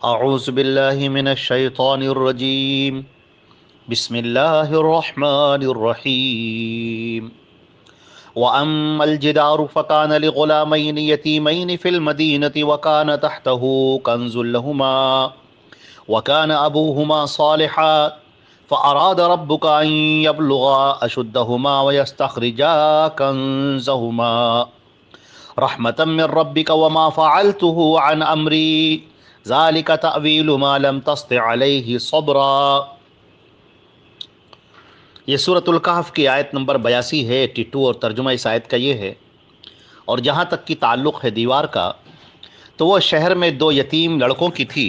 اعوذ باللہ من الشیطان الرجیم بسم اللہ الرحمن الرحیم وأما الجدار فكان لغلامين يتيمين في المدينة وكان تحته كنز لهما وكان أبوهما صالحا فأراد ربك أن يبلغا أشدهما ويستخرجا كنزهما رحمة من ربك وما فعلته عن أمري ذلك تأويل ما لم تسطع عليه صبرا۔ یہ سورۃ الکہف کی آیت نمبر 82 ہے، 82، اور ترجمہ اس آیت کا یہ ہے۔ اور جہاں تک کی تعلق ہے دیوار کا، تو وہ شہر میں دو یتیم لڑکوں کی تھی،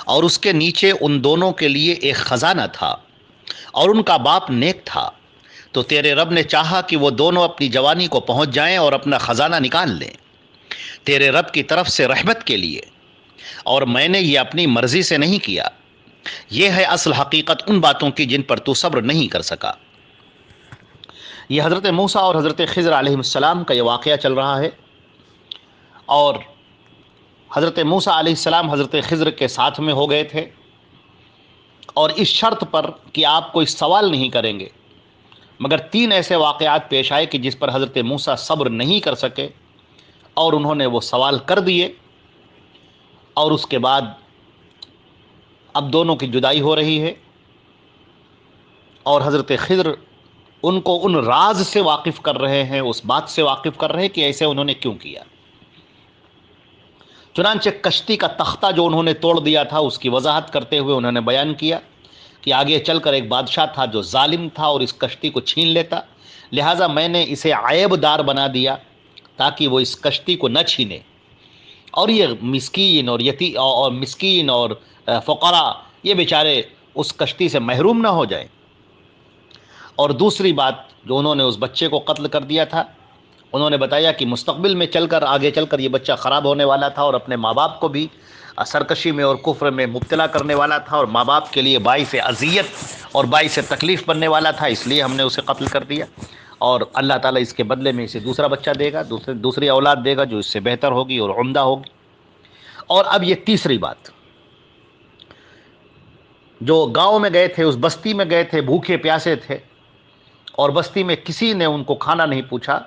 اور اس کے نیچے ان دونوں کے لیے ایک خزانہ تھا، اور ان کا باپ نیک تھا۔ تو تیرے رب نے چاہا کہ وہ دونوں اپنی جوانی کو پہنچ جائیں اور اپنا خزانہ نکال لیں تیرے رب کی طرف سے رحمت کے لیے، اور میں نے یہ اپنی مرضی سے نہیں کیا۔ یہ ہے اصل حقیقت ان باتوں کی جن پر تو صبر نہیں کر سکا۔ یہ حضرت موسیٰ اور حضرت خضر علیہ السلام کا یہ واقعہ چل رہا ہے، اور حضرت موسیٰ علیہ السلام حضرت خضر کے ساتھ میں ہو گئے تھے، اور اس شرط پر کہ آپ کوئی سوال نہیں کریں گے، مگر 3 ایسے واقعات پیش آئے کہ جس پر حضرت موسیٰ صبر نہیں کر سکے، اور انہوں نے وہ سوال کر دیے، اور اس کے بعد اب دونوں کی جدائی ہو رہی ہے، اور حضرت خضر ان کو ان راز سے واقف کر رہے ہیں، اس بات سے واقف کر رہے ہیں کہ ایسے انہوں نے کیوں کیا۔ چنانچہ کشتی کا تختہ جو انہوں نے توڑ دیا تھا، اس کی وضاحت کرتے ہوئے انہوں نے بیان کیا کہ آگے چل کر ایک بادشاہ تھا جو ظالم تھا اور اس کشتی کو چھین لیتا، لہٰذا میں نے اسے عیب دار بنا دیا تاکہ وہ اس کشتی کو نہ چھینے، اور یہ مسکین اور فقراء یہ بیچارے اس کشتی سے محروم نہ ہو جائیں۔ اور دوسری بات جو انہوں نے اس بچے کو قتل کر دیا تھا، انہوں نے بتایا کہ مستقبل میں آگے چل کر یہ بچہ خراب ہونے والا تھا، اور اپنے ماں باپ کو بھی سرکشی میں اور کفر میں مبتلا کرنے والا تھا، اور ماں باپ کے لیے باعث اذیت اور باعث تکلیف بننے والا تھا، اس لیے ہم نے اسے قتل کر دیا، اور اللہ تعالیٰ اس کے بدلے میں اسے دوسرا بچہ دے گا، دوسری اولاد دے گا جو اس سے بہتر ہوگی اور عمدہ ہوگی۔ اور اب یہ تیسری بات، جو گاؤں میں گئے تھے، اس بستی میں گئے تھے، بھوکے پیاسے تھے، اور بستی میں کسی نے ان کو کھانا نہیں پوچھا۔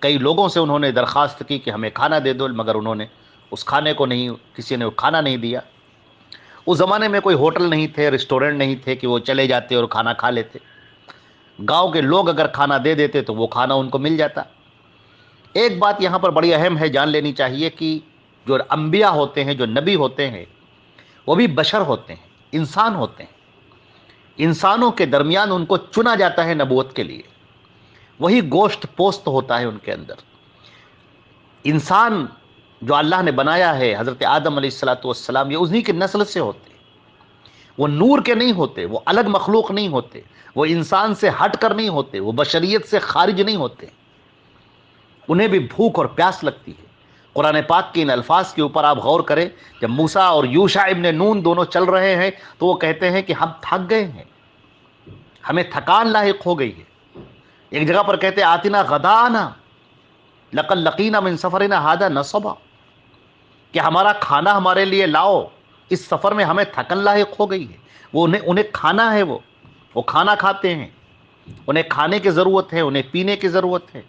کئی لوگوں سے انہوں نے درخواست کی کہ ہمیں کھانا دے دو، مگر انہوں نے اس کھانے کو کسی نے کھانا نہیں دیا۔ اس زمانے میں کوئی ہوٹل نہیں تھے، ریسٹورنٹ نہیں تھے کہ وہ چلے جاتے اور کھانا کھا لیتے۔ گاؤں کے لوگ اگر کھانا دے دیتے تو وہ کھانا ان کو مل جاتا۔ ایک بات یہاں پر بڑی اہم ہے، جان لینی چاہیے کہ جو انبیاء ہوتے ہیں، جو نبی ہوتے ہیں، وہ بھی بشر ہوتے ہیں، انسان ہوتے ہیں۔ انسانوں کے درمیان ان کو چنا جاتا ہے نبوت کے لیے، وہی گوشت پوست ہوتا ہے ان کے اندر۔ انسان جو اللہ نے بنایا ہے، حضرت آدم علیہ السلام، یہ انہی کی نسل سے ہوتے ہیں۔ وہ نور کے نہیں ہوتے، وہ الگ مخلوق نہیں ہوتے، وہ انسان سے ہٹ کر نہیں ہوتے، وہ بشریت سے خارج نہیں ہوتے۔ انہیں بھی بھوک اور پیاس لگتی ہے۔ قرآن پاک کے ان الفاظ کے اوپر آپ غور کریں، جب موسیٰ اور یوشع ابن نون دونوں چل رہے ہیں تو وہ کہتے ہیں کہ ہم تھک گئے ہیں، ہمیں تھکان لاحق ہو گئی ہے۔ ایک جگہ پر کہتے ہیں آتنا غدانا لقد لقینا من سفرنا ھذا نصبا، کہ ہمارا کھانا ہمارے لیے لاؤ، اس سفر میں ہمیں تھکن لاحق ہو گئی ہے۔ وہ انہیں کھانا ہے، وہ کھانا کھاتے ہیں، انہیں کھانے کی ضرورت ہے، انہیں پینے کی ضرورت ہے،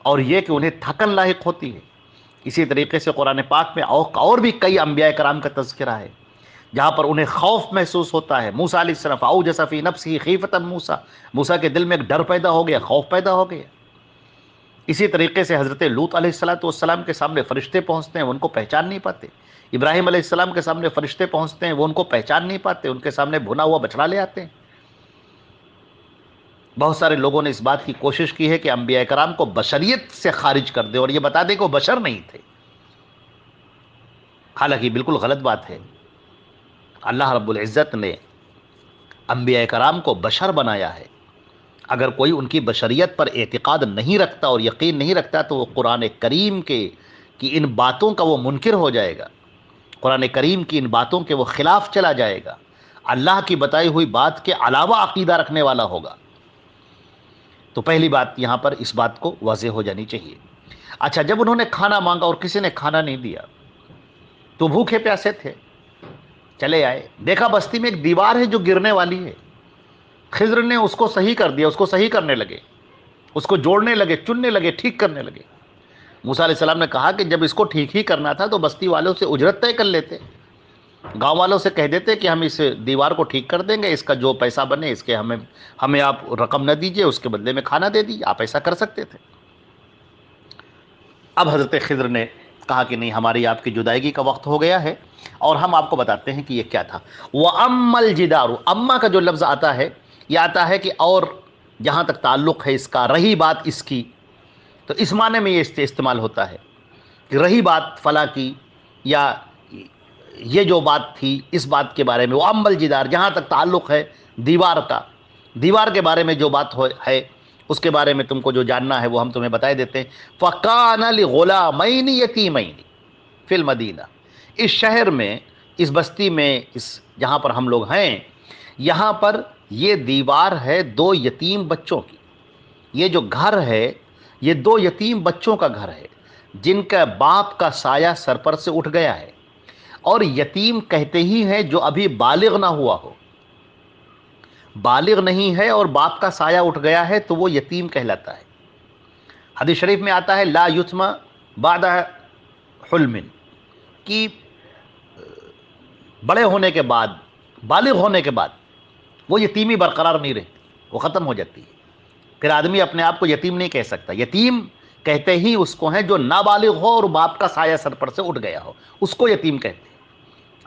اور یہ کہ انہیں تھکن لاحق ہوتی ہے۔ اسی طریقے سے قرآن پاک میں اور بھی کئی انبیاء کرام کا تذکرہ ہے جہاں پر انہیں خوف محسوس ہوتا ہے۔ موسیٰ علیہ السلام فأوجس فی نفسہ خیفۃ موسیٰ، موسیٰ کے دل میں ایک ڈر پیدا ہو گیا، خوف پیدا ہو گیا۔ اسی طریقے سے حضرت لوط علیہ السلام کے سامنے فرشتے پہنچتے ہیں، وہ ان کو پہچان نہیں پاتے۔ ابراہیم علیہ السلام کے سامنے فرشتے پہنچتے ہیں، وہ ان کو پہچان نہیں پاتے، ان کے سامنے بھنا ہوا بچڑا لے آتے ہیں۔ بہت سارے لوگوں نے اس بات کی کوشش کی ہے کہ انبیاء کرام کو بشریت سے خارج کر دیں اور یہ بتا دیں کہ وہ بشر نہیں تھے، حالانکہ بالکل غلط بات ہے۔ اللہ رب العزت نے انبیاء کرام کو بشر بنایا ہے۔ اگر کوئی ان کی بشریت پر اعتقاد نہیں رکھتا اور یقین نہیں رکھتا تو وہ قرآن کریم کی ان باتوں کا وہ منکر ہو جائے گا، قرآن کریم کی ان باتوں کے وہ خلاف چلا جائے گا، اللہ کی بتائی ہوئی بات کے علاوہ عقیدہ رکھنے والا ہوگا۔ تو پہلی بات یہاں پر اس بات کو واضح ہو جانی چاہیے۔ اچھا، جب انہوں نے کھانا مانگا اور کسی نے کھانا نہیں دیا، تو بھوکے پیاسے تھے، چلے آئے، دیکھا بستی میں ایک دیوار ہے جو گرنے والی ہے، خضر نے اس کو صحیح کر دیا، اس کو صحیح کرنے لگے، اس کو جوڑنے لگے، چننے لگے، ٹھیک کرنے لگے۔ موسیٰ علیہ السلام نے کہا کہ جب اس کو ٹھیک ہی کرنا تھا تو بستی والوں سے اجرت طے کر لیتے، گاؤں والوں سے کہہ دیتے کہ ہم اس دیوار کو ٹھیک کر دیں گے، اس کا جو پیسہ بنے اس کے ہمیں آپ رقم نہ دیجئے، اس کے بدلے میں کھانا دے دیجئے، آپ ایسا کر سکتے تھے۔ اب حضرت خضر نے کہا کہ نہیں، ہماری آپ کی جدائیگی کا وقت ہو گیا ہے، اور ہم آپ کو بتاتے ہیں کہ یہ کیا تھا۔ وَأَمَّا الْجِدَارُ، اما کا جو لفظ آتا ہے یہ آتا ہے کہ اور جہاں تک تعلق ہے اس کا، رہی بات اس کی، تو اس معنی میں یہ استعمال ہوتا ہے کہ رہی بات فلاں کی، یا یہ جو بات تھی اس بات کے بارے میں، وَأَمَّا الْجِدَارُ، جہاں تک تعلق ہے دیوار کا، دیوار کے بارے میں جو بات ہے اس کے بارے میں تم کو جو جاننا ہے وہ ہم تمہیں بتائے دیتے ہیں۔ فَكَانَ لِغُلَامَيْنِ يَتِيمَيْنِ فِي الْمَدِينَةِ، اس شہر میں، اس بستی میں، اس جہاں پر ہم لوگ ہیں، یہاں پر یہ دیوار ہے دو یتیم بچوں کی، یہ جو گھر ہے یہ دو یتیم بچوں کا گھر ہے جن کا باپ کا سایہ سر پر سے اٹھ گیا ہے، اور یتیم کہتے ہی ہیں جو ابھی بالغ نہ ہوا ہو، بالغ نہیں ہے اور باپ کا سایہ اٹھ گیا ہے تو وہ یتیم کہلاتا ہے۔ حدیث شریف میں آتا ہے لا یتما بعد حلم، کہ بڑے ہونے کے بعد، بالغ ہونے کے بعد وہ یتیمی برقرار نہیں رہتی، وہ ختم ہو جاتی ہے، پھر آدمی اپنے آپ کو یتیم نہیں کہہ سکتا۔ یتیم کہتے ہی اس کو ہیں جو نابالغ ہو اور باپ کا سایہ سر پر سے اٹھ گیا ہو، اس کو یتیم کہتے ہیں۔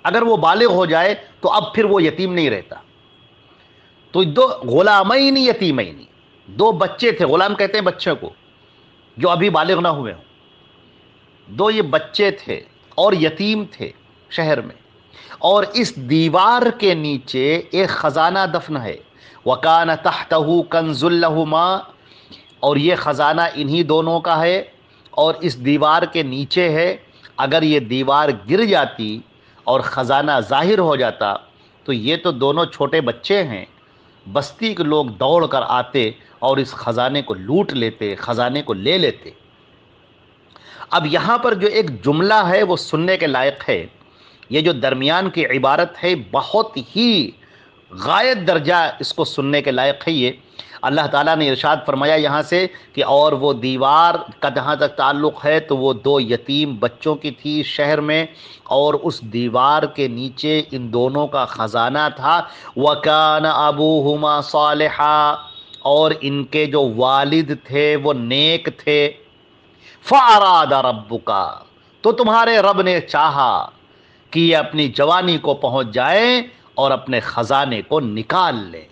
اگر وہ بالغ ہو جائے تو اب پھر وہ یتیم نہیں رہتا۔ تو دو غلامین یتیمین، دو بچے تھے، غلام کہتے ہیں بچے کو جو ابھی بالغ نہ ہوئے ہوں، دو یہ بچے تھے اور یتیم تھے شہر میں، اور اس دیوار کے نیچے ایک خزانہ دفن ہے، وَكَانَ تَحْتَهُ كَنْزٌ لَهُمَا، اور یہ خزانہ انہی دونوں کا ہے، اور اس دیوار کے نیچے ہے۔ اگر یہ دیوار گر جاتی اور خزانہ ظاہر ہو جاتا تو یہ تو دونوں چھوٹے بچے ہیں، بستی کے لوگ دوڑ کر آتے اور اس خزانے کو لوٹ لیتے، خزانے کو لے لیتے۔ اب یہاں پر جو ایک جملہ ہے وہ سننے کے لائق ہے، یہ جو درمیان کی عبارت ہے بہت ہی غایت درجہ اس کو سننے کے لائق ہے۔ یہ اللہ تعالیٰ نے ارشاد فرمایا یہاں سے کہ اور وہ دیوار کا جہاں تک تعلق ہے تو وہ دو یتیم بچوں کی تھی شہر میں، اور اس دیوار کے نیچے ان دونوں کا خزانہ تھا۔ وَكَانَ أَبُوهُمَا صَالِحًا، اور ان کے جو والد تھے وہ نیک تھے۔ فَأَرَادَ رَبُّكَ، تو تمہارے رب نے چاہا کہ یہ اپنی جوانی کو پہنچ جائیں اور اپنے خزانے کو نکال لیں۔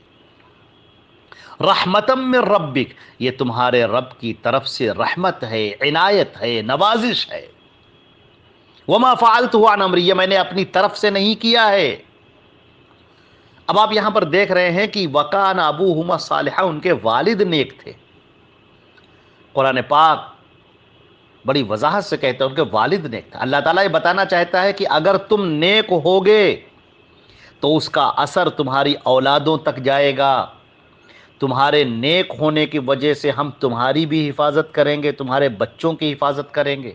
رحمتم من ربک، یہ تمہارے رب کی طرف سے رحمت ہے، عنایت ہے، نوازش ہے۔ وما فعلته عن امری، یہ میں نے اپنی طرف سے نہیں کیا ہے۔ اب آپ یہاں پر دیکھ رہے ہیں کہ وکان ابوہما صالحا، ان کے والد نیک تھے۔ قرآن پاک بڑی وضاحت سے کہتا ہے ان کے والد نیک تھے۔ اللہ تعالیٰ یہ بتانا چاہتا ہے کہ اگر تم نیک ہوگے تو اس کا اثر تمہاری اولادوں تک جائے گا۔ تمہارے نیک ہونے کی وجہ سے ہم تمہاری بھی حفاظت کریں گے، تمہارے بچوں کی حفاظت کریں گے۔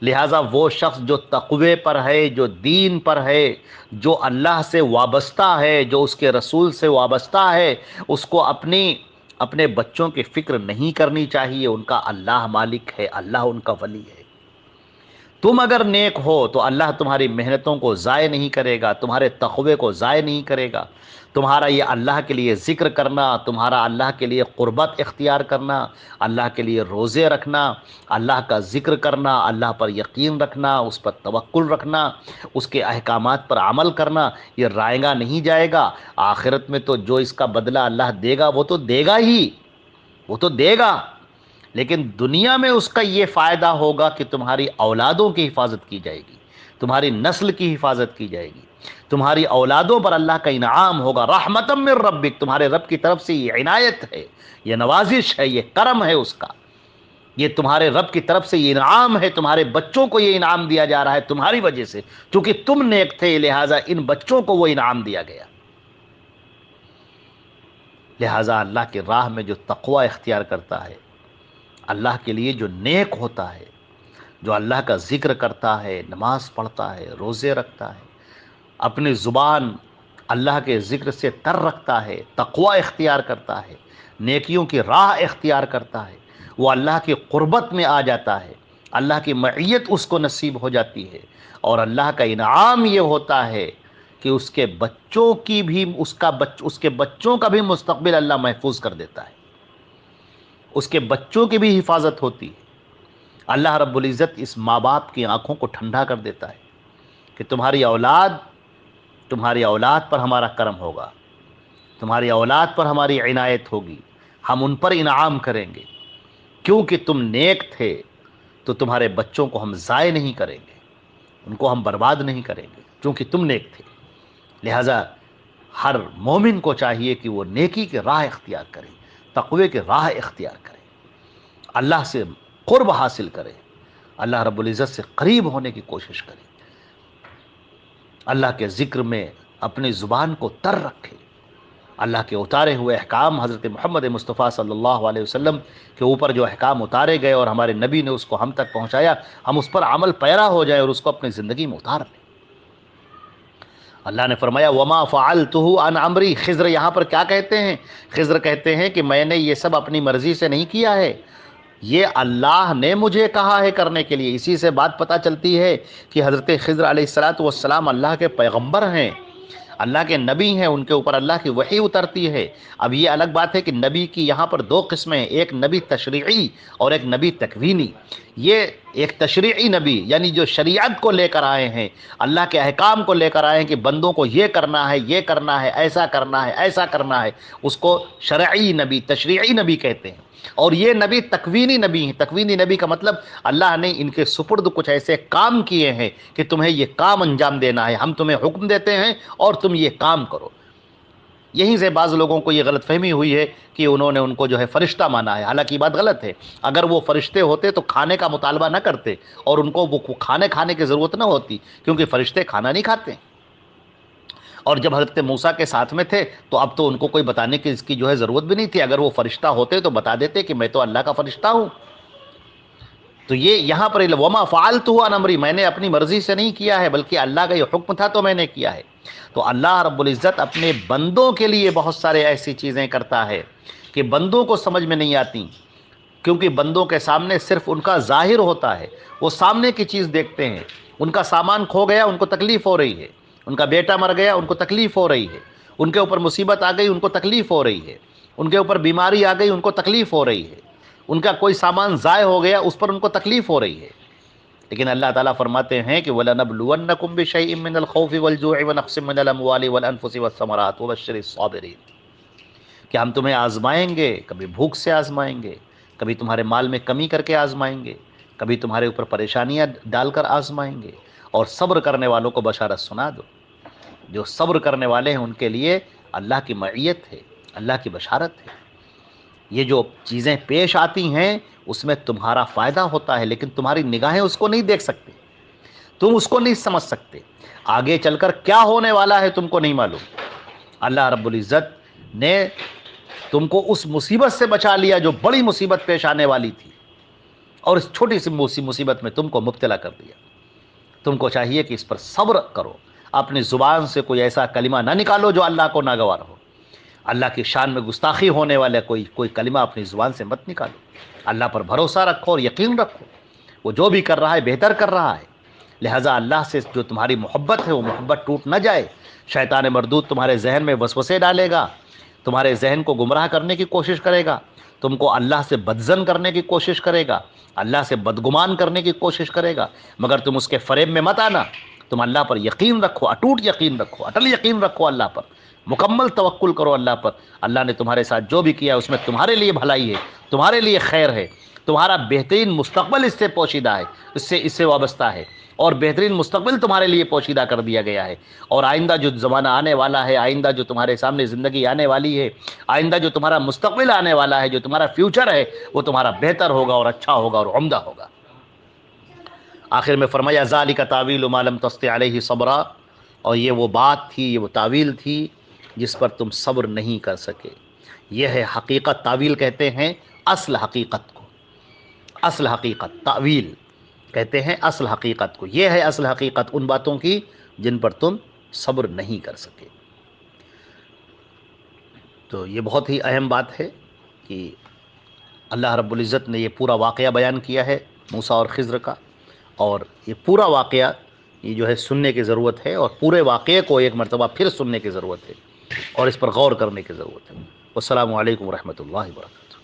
لہٰذا وہ شخص جو تقوی پر ہے، جو دین پر ہے، جو اللہ سے وابستہ ہے، جو اس کے رسول سے وابستہ ہے، اس کو اپنے بچوں کی فکر نہیں کرنی چاہیے۔ ان کا اللہ مالک ہے، اللہ ان کا ولی ہے۔ تم اگر نیک ہو تو اللہ تمہاری محنتوں کو ضائع نہیں کرے گا، تمہارے تقوی کو ضائع نہیں کرے گا۔ تمہارا یہ اللہ کے لیے ذکر کرنا، تمہارا اللہ کے لیے قربت اختیار کرنا، اللہ کے لیے روزے رکھنا، اللہ کا ذکر کرنا، اللہ پر یقین رکھنا، اس پر توکل رکھنا، اس کے احکامات پر عمل کرنا، یہ رائے گا نہیں جائے گا۔ آخرت میں تو جو اس کا بدلہ اللہ دے گا وہ تو دے گا ہی، وہ تو دے گا، لیکن دنیا میں اس کا یہ فائدہ ہوگا کہ تمہاری اولادوں کی حفاظت کی جائے گی، تمہاری نسل کی حفاظت کی جائے گی، تمہاری اولادوں پر اللہ کا انعام ہوگا۔ رحمتم من ربک، تمہارے رب کی طرف سے یہ عنایت ہے، یہ نوازش ہے، یہ کرم ہے اس کا، یہ تمہارے رب کی طرف سے یہ انعام ہے۔ تمہارے بچوں کو یہ انعام دیا جا رہا ہے تمہاری وجہ سے، چونکہ تم نیک تھے لہٰذا ان بچوں کو وہ انعام دیا گیا۔ لہٰذا اللہ کی راہ میں جو تقوی اختیار کرتا ہے، اللہ کے لیے جو نیک ہوتا ہے، جو اللہ کا ذکر کرتا ہے، نماز پڑھتا ہے، روزے رکھتا ہے، اپنی زبان اللہ کے ذکر سے تر رکھتا ہے، تقوی اختیار کرتا ہے، نیکیوں کی راہ اختیار کرتا ہے، وہ اللہ کی قربت میں آ جاتا ہے، اللہ کی معیت اس کو نصیب ہو جاتی ہے، اور اللہ کا انعام یہ ہوتا ہے کہ اس کے بچوں کی بھی اس کے بچوں کا بھی مستقبل اللہ محفوظ کر دیتا ہے، اس کے بچوں کی بھی حفاظت ہوتی ہے۔ اللہ رب العزت اس ماں باپ کی آنکھوں کو ٹھنڈا کر دیتا ہے کہ تمہاری اولاد پر ہمارا کرم ہوگا، تمہاری اولاد پر ہماری عنایت ہوگی، ہم ان پر انعام کریں گے، کیونکہ تم نیک تھے تو تمہارے بچوں کو ہم ضائع نہیں کریں گے، ان کو ہم برباد نہیں کریں گے، کیونکہ تم نیک تھے۔ لہذا ہر مومن کو چاہیے کہ وہ نیکی کی راہ اختیار کرے، تقوی کی راہ اختیار کرے، اللہ سے قرب حاصل کرے، اللہ رب العزت سے قریب ہونے کی کوشش کرے، اللہ کے ذکر میں اپنی زبان کو تر رکھے، اللہ کے اتارے ہوئے احکام حضرت محمد مصطفیٰ صلی اللہ علیہ وسلم کے اوپر جو احکام اتارے گئے اور ہمارے نبی نے اس کو ہم تک پہنچایا، ہم اس پر عمل پیرا ہو جائے اور اس کو اپنی زندگی میں اتار لیں۔ اللہ نے فرمایا وما فعلته عن امری، خضر یہاں پر کیا کہتے ہیں؟ خضر کہتے ہیں کہ میں نے یہ سب اپنی مرضی سے نہیں کیا ہے، یہ اللہ نے مجھے کہا ہے کرنے کے لیے۔ اسی سے بات پتہ چلتی ہے کہ حضرت خضر علیہ السلام اللہ کے پیغمبر ہیں، اللہ کے نبی ہیں، ان کے اوپر اللہ کی وحی اترتی ہے۔ اب یہ الگ بات ہے کہ نبی کی یہاں پر دو قسمیں ہیں، ایک نبی تشریعی اور ایک نبی تکوینی۔ یہ ایک تشریعی نبی یعنی جو شریعت کو لے کر آئے ہیں، اللہ کے احکام کو لے کر آئے ہیں کہ بندوں کو یہ کرنا ہے، یہ کرنا ہے، ایسا کرنا ہے، ایسا کرنا ہے، اس کو شرعی نبی، تشریعی نبی کہتے ہیں۔ اور یہ نبی تکوینی نبی ہیں۔ تکوینی نبی کا مطلب اللہ نے ان کے سپرد کچھ ایسے کام کیے ہیں کہ تمہیں یہ کام انجام دینا ہے، ہم تمہیں حکم دیتے ہیں اور تم یہ کام کرو۔ یہیں سے بعض لوگوں کو یہ غلط فہمی ہوئی ہے کہ انہوں نے ان کو جو ہے فرشتہ مانا ہے، حالانکہ یہ بات غلط ہے۔ اگر وہ فرشتے ہوتے تو کھانے کا مطالبہ نہ کرتے اور ان کو وہ کھانے کی ضرورت نہ ہوتی، کیونکہ فرشتے کھانا نہیں کھاتے۔ اور جب حضرت موسیٰ کے ساتھ میں تھے تو اب تو ان کو کوئی بتانے کی اس کی جو ہے ضرورت بھی نہیں تھی، اگر وہ فرشتہ ہوتے تو بتا دیتے کہ میں تو اللہ کا فرشتہ ہوں۔ تو یہ یہاں پر وما فعلتہ عن امری، میں نے اپنی مرضی سے نہیں کیا ہے بلکہ اللہ کا یہ حکم تھا تو میں نے کیا ہے۔ تو اللہ رب العزت اپنے بندوں کے لیے بہت سارے ایسی چیزیں کرتا ہے کہ بندوں کو سمجھ میں نہیں آتی، کیونکہ بندوں کے سامنے صرف ان کا ظاہر ہوتا ہے، وہ سامنے کی چیز دیکھتے ہیں۔ ان کا سامان کھو گیا ان کو تکلیف ہو رہی ہے، ان کا بیٹا مر گیا ان کو تکلیف ہو رہی ہے، ان کے اوپر مصیبت آ گئی ان کو تکلیف ہو رہی ہے، ان کے اوپر بیماری آ گئی ان کو تکلیف ہو رہی ہے، ان کا کوئی سامان ضائع ہو گیا اس پر ان کو تکلیف ہو رہی ہے۔ لیکن اللہ تعالیٰ فرماتے ہیں کہ وَلَنَبْلُوَنَّكُمْ بِشَيْءٍ مِّنَ الْخَوْفِ وَالْجُوعِ وَنَقْصٍ مِّنَ الْأَمْوَالِ وَالْأَنفُسِ وَالثَّمَرَاتِ وَبَشِّرِ الصَّابِرِينَ، کہ ہم تمہیں آزمائیں گے، کبھی بھوک سے آزمائیں گے، کبھی تمہارے مال میں کمی کر کے آزمائیں گے، کبھی تمہارے اوپر پریشانیاں ڈال کر آزمائیں گے، اور صبر کرنے والوں کو بشارت سنا دو۔ جو صبر کرنے والے ہیں ان کے لیے اللہ کی معیت ہے، اللہ کی بشارت ہے۔ یہ جو چیزیں پیش آتی ہیں اس میں تمہارا فائدہ ہوتا ہے، لیکن تمہاری نگاہیں اس کو نہیں دیکھ سکتے، تم اس کو نہیں سمجھ سکتے، آگے چل کر کیا ہونے والا ہے تم کو نہیں معلوم۔ اللہ رب العزت نے تم کو اس مصیبت سے بچا لیا جو بڑی مصیبت پیش آنے والی تھی، اور اس چھوٹی سی مصیبت میں تم کو مبتلا کر دیا۔ تم کو چاہیے کہ اس پر صبر کرو، اپنی زبان سے کوئی ایسا کلمہ نہ نکالو جو اللہ کو ناگوار ہو، اللہ کی شان میں گستاخی ہونے والے کوئی کلمہ اپنی زبان سے مت نکالو۔ اللہ پر بھروسہ رکھو اور یقین رکھو، وہ جو بھی کر رہا ہے بہتر کر رہا ہے۔ لہٰذا اللہ سے جو تمہاری محبت ہے وہ محبت ٹوٹ نہ جائے۔ شیطان مردود تمہارے ذہن میں وسوسے ڈالے گا، تمہارے ذہن کو گمراہ کرنے کی کوشش کرے گا، تم کو اللہ سے بدظن کرنے کی کوشش کرے گا، اللہ سے بدگمان کرنے کی کوشش کرے گا، مگر تم اس کے فریب میں مت آنا۔ تم اللہ پر یقین رکھو، اٹوٹ یقین رکھو، اٹل یقین رکھو، اللہ پر مکمل توکل کرو اللہ پر۔ اللہ نے تمہارے ساتھ جو بھی کیا اس میں تمہارے لیے بھلائی ہے، تمہارے لیے خیر ہے، تمہارا بہترین مستقبل اس سے پوشیدہ ہے، اس سے وابستہ ہے، اور بہترین مستقبل تمہارے لیے پوشیدہ کر دیا گیا ہے۔ اور آئندہ جو زمانہ آنے والا ہے، آئندہ جو تمہارے سامنے زندگی آنے والی ہے، آئندہ جو تمہارا مستقبل آنے والا ہے، جو تمہارا فیوچر ہے، وہ تمہارا بہتر ہوگا اور اچھا ہوگا اور عمدہ ہوگا۔ آخر میں فرمایا ذالک تاویل ما لم تستطع علیہ صبرا، اور یہ وہ بات تھی، یہ وہ تعویل تھی جس پر تم صبر نہیں کر سکے۔ یہ ہے حقیقت، تعویل کہتے ہیں اصل حقیقت کو، اصل حقیقت تعویل کہتے ہیں اصل حقیقت کو. یہ ہے اصل حقیقت ان باتوں کی جن پر تم صبر نہیں کر سکے. تو یہ بہت ہی اہم بات ہے کہ اللہ رب العزت نے یہ پورا واقعہ بیان کیا ہے موسیٰ اور خضر کا، اور یہ پورا واقعہ یہ جو ہے سننے کی ضرورت ہے، اور پورے واقعے کو ایک مرتبہ پھر سننے کی ضرورت ہے، اور اس پر غور کرنے کی ضرورت ہے. والسلام علیکم ورحمۃ اللہ وبرکاتہ.